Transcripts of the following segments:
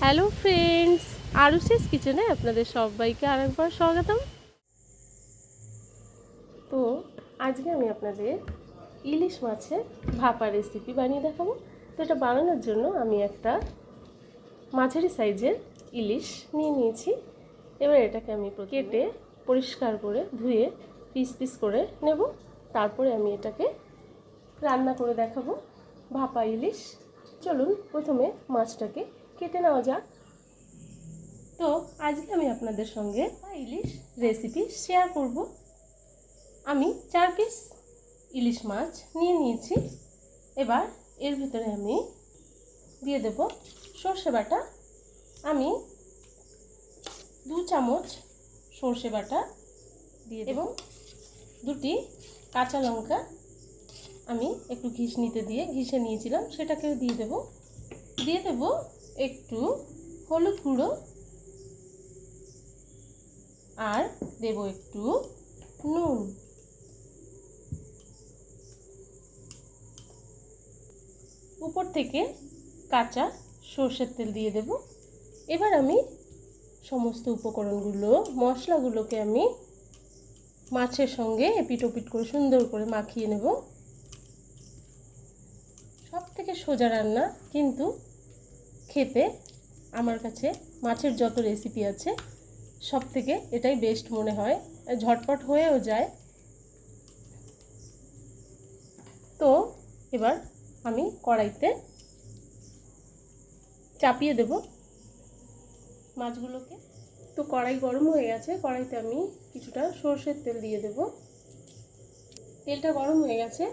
Hello friends, আরুষিস কিচেনে আপনাদের সবাইকে আরেকবার স্বাগতম। তো আজকে আমি আপনাদের ইলিশ মাছের ভাপা রেসিপি বানিয়ে দেখাবো। তো এটা বানানোর জন্য আমি একটা মাঝারি সাইজের ইলিশ নিয়ে নিয়েছি। এবার এটাকে আমি কেটে পরিষ্কার করে ধুয়ে পিস পিস করে নেব। তারপরে আমি এটাকে রান্না করে দেখাবো ভাপা ইলিশ। চলুন প্রথমে মাছটাকে কেটে নেওয়া যাক। তো আজকে আমি আপনাদের সঙ্গে ইলিশ রেসিপি শেয়ার করব। আমি 4 পিস ইলিশ মাছ নিয়ে নিয়েছি। এবার এর ভিতরে আমি দিয়ে দেব সর্ষে বাটা। আমি 2 চামচ সর্ষে বাটা দিয়ে এবং 2টি কাঁচা লঙ্কা আমি একটু ঘিষে নিয়েছিলাম, সেটাকেও দিয়ে দেব একটু হলুদ গুঁড়ো আর দেব একটু নুন। উপর থেকে কাঁচা সর্ষের তেল দিয়ে দেব। এবার আমি সমস্ত উপকরণগুলো মশলাগুলোকে আমি মাছের সঙ্গে এপিট ওপিট করে সুন্দর করে মাখিয়ে নেব। সব থেকে সোজা রান্না, কিন্তু খেতে আমার কাছে মাছের যত রেসিপি আছে সব থেকে এটাই বেস্ট মনে হয়, ঝটপট হয়েও যায়। তো এবার আমি কড়াইতে চাপিয়ে দেব মাছগুলোকে। তো কড়াই গরম হয়ে গেছে, কড়াইতে আমি কিছুটা সর্ষের তেল দিয়ে দেব। তেলটা গরম হয়ে গেছে,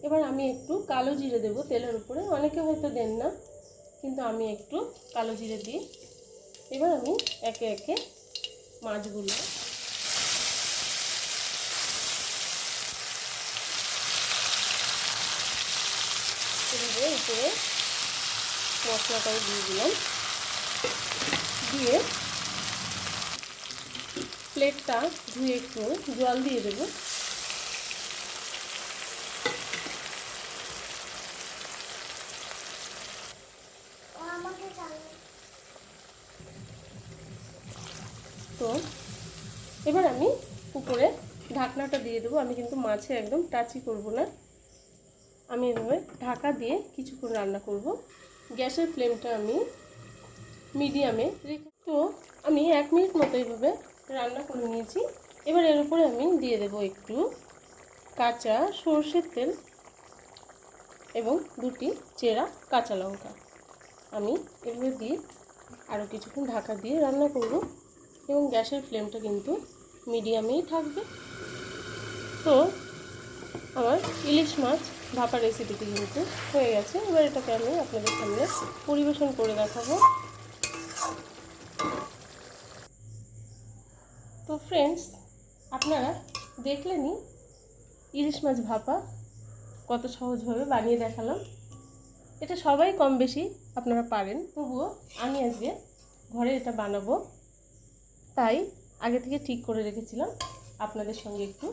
এবার আমি একটু কালো জিরে দেব তেলের উপরে। অনেকে হয়তো দেন না, কিন্তু আমি একটু কালো জিরে দিই। এবার আমি একে একে মাছগুলো উপরে মশলাটাও দিয়ে দিলাম। দিয়ে প্লেটটা ধুয়ে একটু জল দিয়ে দেব। তো এবার আমি উপরে ঢাকনাটা দিয়ে দেবো। আমি কিন্তু মাছে একদম টাচই করব না, আমি এভাবে ঢাকা দিয়ে কিছুক্ষণ রান্না করব। গ্যাসের ফ্লেমটা আমি মিডিয়ামে রেখে, তো আমি 1 মিনিট মতো এইভাবে রান্না করে নিয়েছি। এবার এর উপরে আমি দিয়ে দেব একটু কাঁচা সর্ষের তেল এবং 2টি চেরা কাঁচা লঙ্কা। আমি এভাবে দিয়ে আরও কিছুক্ষণ ঢাকা দিয়ে রান্না করব এবং গ্যাসের ফ্লেমটা কিন্তু মিডিয়ামেই থাকবে। তো আমার ইলিশ মাছ ভাপা রেসিপিটি কিন্তু হয়ে গেছে। এবার এটাকে আমি আপনাদের সামনে পরিবেশন করে দেখাবো। তো ফ্রেন্ডস, আপনারা দেখলেনই ইলিশ মাছ ভাপা কত সহজভাবে বানিয়ে দেখালাম। এটা সবাই কম বেশি আপনারা পারেন, তবুও আমি আজকে ঘরে এটা বানাবো, তাই আগে থেকে ঠিক করে রেখেছিলাম আপনাদের সঙ্গে একটু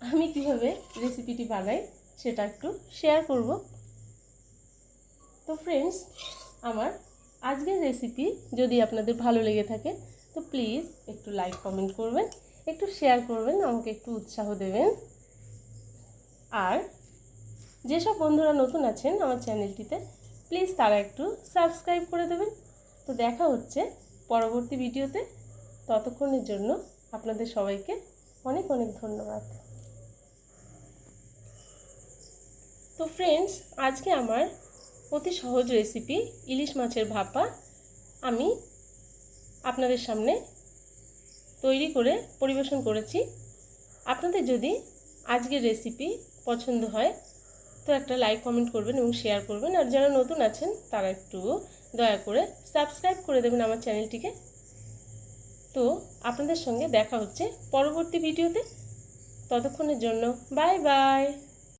আমি কীভাবে রেসিপিটি বানাই সেটা একটু শেয়ার করব। তো ফ্রেন্ডস, আমার আজকের রেসিপি যদি আপনাদের ভালো লেগে থাকে তো প্লিজ একটু লাইক কমেন্ট করবেন, একটু শেয়ার করবেন, আমাকে একটু উৎসাহ দেবেন। আর যেসব বন্ধুরা নতুন আছেন আমার চ্যানেলটিতে, প্লিজ তারা একটু সাবস্ক্রাইব করে দেবেন। তো দেখা হচ্ছে পরবর্তী ভিডিওতে। ততক্ষণের জন্য আপনাদের সবাইকে অনেক অনেক ধন্যবাদ। তো ফ্রেন্ডস, আজকে আমার অতি সহজ রেসিপি ইলিশ মাছের ভাপা আমি আপনাদের সামনে তৈরি করে পরিবেশন করেছি। আপনাদের যদি আজকের রেসিপি পছন্দ হয় তো একটা লাইক কমেন্ট করবেন এবং শেয়ার করবেন। আর যারা নতুন আছেন তারা একটু দয়া করে সাবস্ক্রাইব করে দেবেন আমার চ্যানেলটিকে। তো আপনাদের সঙ্গে দেখা হচ্ছে পরবর্তী ভিডিওতে। ততক্ষণের জন্য বাই বাই।